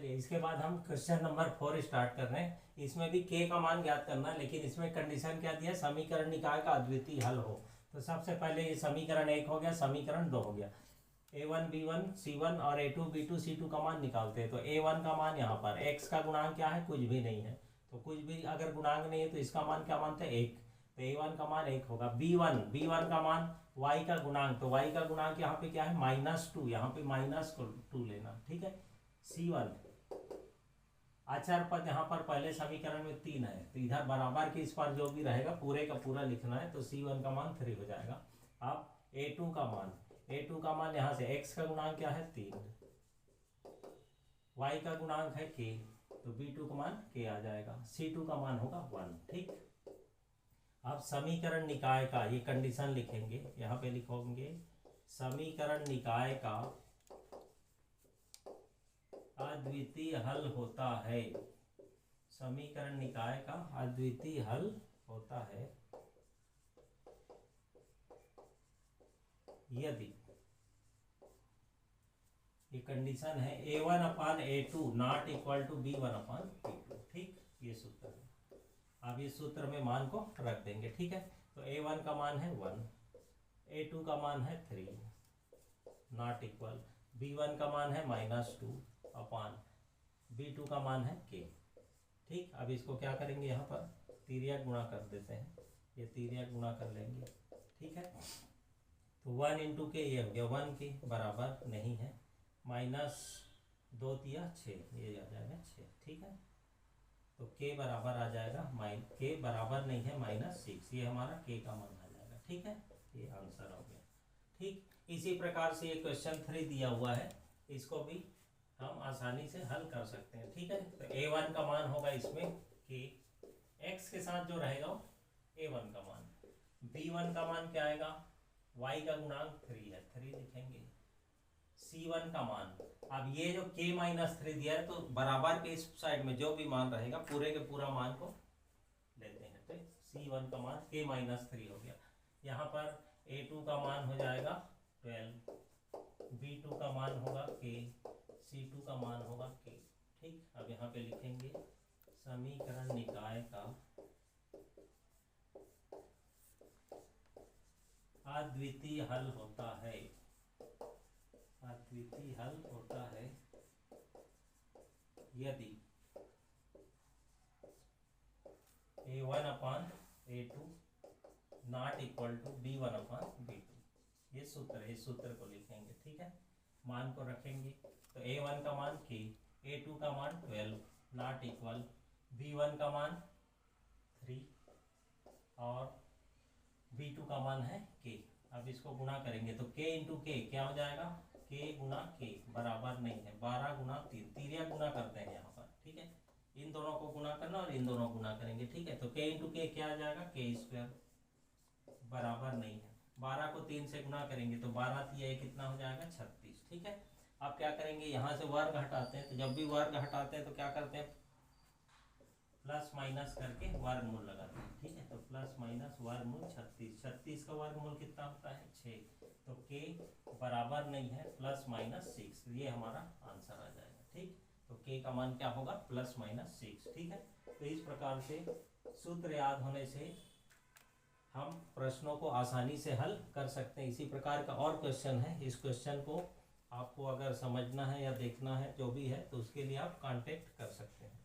चलिए इसके बाद हम क्वेश्चन नंबर 4 स्टार्ट कर रहे हैं। इसमें भी के का मान ज्ञात करना है, लेकिन इसमें कंडीशन क्या दिया, समीकरण निकाय का अद्वितीय हल हो। तो सबसे पहले ये समीकरण 1 हो गया, समीकरण 2 हो गया। a1 b1 c1 और a2 b2 c2 का मान निकालते हैं। तो a1 का मान यहाँ पर x का गुणांक क्या है, कुछ भी नहीं है। तो कुछ भी अगर गुणांक नहीं है तो इसका मान क्या मानते हैं, 1। तो a1 का मान 1 होगा। b1 का मान y का गुणांक, तो y का गुणांक यहाँ पे क्या है, -2। यहाँ पे -2 लेना, ठीक है। c1 अचर पद यहाँ पर पहले समीकरण में 3 है, तो इधर बराबर के इस पर जो भी रहेगा पूरे का पूरा लिखना है। तो c1 का मान 3 हो जाएगा। अब a2 का मान यहाँ से x का गुणांक क्या है, 3, y का गुणांक है k, तो b2 का मान k आ जाएगा। c2 का मान होगा 1, ठीक। अब समीकरण निकाय का ये कंडीशन लिखेंगे, यहाँ पे लिखोगे समीकरण निकाय का अद्वितीय हल होता है। समीकरण निकाय का अद्वितीय हल होता है यदि, ये कंडीशन है, a1/a2 not equal to b1/b2, ठीक। ये सूत्र है। अब ये सूत्र में मान को रख देंगे, ठीक है। तो a1 का मान है 1, a2 का मान है 3 नॉट इक्वल, b1 का मान है -2 अपान b2 का मान है k, ठीक। अब इसको क्या करेंगे, यहाँ पर तिर्यक गुणा कर देते हैं, ये तिर्यक गुणा कर लेंगे, ठीक है। तो 1 इंटू के ये हो गया 1 के बराबर नहीं है, -2 तिया 6, ये आ जाएगा 6, ठीक है। तो k बराबर आ जाएगा, k बराबर नहीं है -6, ये हमारा k का मान आ जाएगा, ठीक है। ये आंसर हो गया, ठीक। इसी प्रकार से ये क्वेश्चन 3 दिया हुआ है, इसको भी हम आसानी से हल कर सकते हैं, ठीक है। तो a1 का मान होगा इसमें k, x के साथ जो रहेगा वो a1 का मान, b1 का मान क्या आएगा, y का गुणांक 3 है, 3 लिखेंगे। c1 का मान, अब ये जो k -3 दिया है, तो बराबर के इस साइड में जो भी मान रहेगा पूरे के पूरा मान को लेते हैं। तो c1 का मान k -3 हो गया। यहाँ पर a2 का मान हो जाएगा 12, b2 का मान होगा k, c2 का मान होगा k, ठीक। अब यहाँ पे लिखेंगे समीकरण निकाय का अद्वितीय हल होता है, अद्वितीय हल होता है यदि a1/a2 not equal to b1/b2। ये सूत्र है, इस सूत्र को लिखेंगे, ठीक है। मान को रखेंगे, तो a1 का मान k, a2 का मान 12 नॉट इक्वल, b1 का मान 3 और b2 का मान है k। अब इसको गुणा करेंगे तो k इंटू के क्या हो जाएगा, k गुना k बराबर नहीं है 12 गुना 3, तिर्यक गुणा करते हैं यहाँ पर, ठीक है। इन दोनों को गुणा करना और इन दोनों को गुणा करेंगे, ठीक है। तो k इंटू के क्या आ जाएगा, k² बराबर नहीं है, 12 को 3 से गुणा करेंगे तो 12 तिया कितना हो जाएगा, 36, ठीक है। अब क्या करेंगे, यहाँ से वर्ग हटाते हैं, तो जब भी वर्ग हटाते हैं तो क्या करते हैं, प्लस माइनस करके वर्गमूल लगाते हैं, ठीक है। तो प्लस माइनस वर्गमूल 36, 36 का वर्गमूल कितना होता है, 6। तो k बराबर नहीं है +-6, ये हमारा आंसर आ जाएगा, ठीक। तो k का मान क्या होगा, +-6, ठीक है। तो इस प्रकार से सूत्र याद होने से हम प्रश्नों को आसानी से हल कर सकते हैं। इसी प्रकार का और क्वेश्चन है, इस क्वेश्चन को आपको अगर समझना है या देखना है जो भी है, तो उसके लिए आप कांटेक्ट कर सकते हैं।